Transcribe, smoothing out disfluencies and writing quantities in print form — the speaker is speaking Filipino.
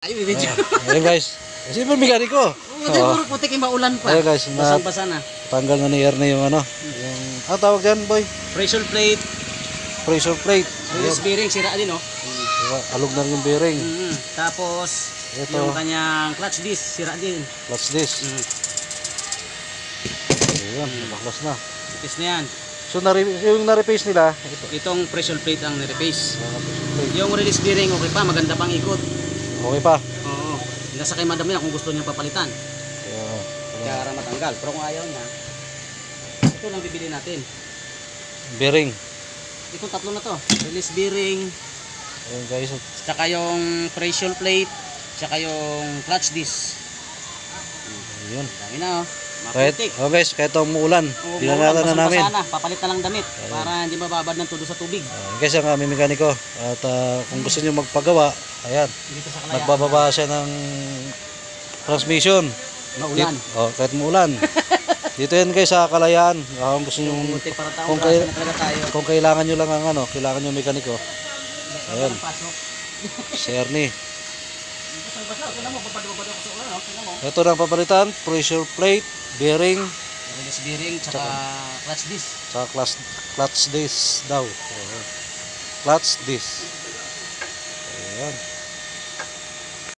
Ay, video. Ayun guys. Kasi pa mekaniko. Puro putik yung maulan pa. Ayun guys, Basang-basa na. tanggal na ni Ernie yung ano. Yung, tawag dyan boy? Pressure plate. Pressure plate. Release bearing, sira din, oh. Alog na rin yung bearing. Tapos, Ito. yung kanyang clutch disc, sira din. Clutch disc. Ayun, nabaklas na. Ipis na yan. So, yung na-repace nila, ito. Itong pressure plate ang nirepace. Pressure plate. Yung release bearing, okay pa, maganda pang ikot. Okay pa. Oo. Nasa kay madam niya kung gusto niyang papalitan. Ayun. Para matanggal. Pero kung ayaw niya, ito lang bibili natin. Bearing. Itong tatlo na to. Release bearing, Ayun guys. tsaka yung pressure plate, tsaka yung clutch disc. Ayun. Dami na, oh. Kahit, Maputik. oh guys, kahit umuulan, dinalatan na namin. Sana, papalit na lang damit para hindi mababad ng tulo sa tubig. Guys, ang aming mekaniko. At kung gusto niyo magpagawa, ayan, Dito sa Kalayaan. nagbababa siya ng transmission. Maulan. Kahit muulan. Dito yan guys sa Kalayaan. Kung gusto niyo, Putik para taong kung, klase na talaga tayo. kung kailangan niyo lang ang ano, kailangan niyo mekaniko. Ayan, Pasok. si Ernie. Ito mo, papadubad ako sa ulan, tingnan mo. Ito lang papalitan, pressure plate, bearing, Release bearing, tsaka clutch disc. sa clutch disc daw. Clutch disc. Ayan.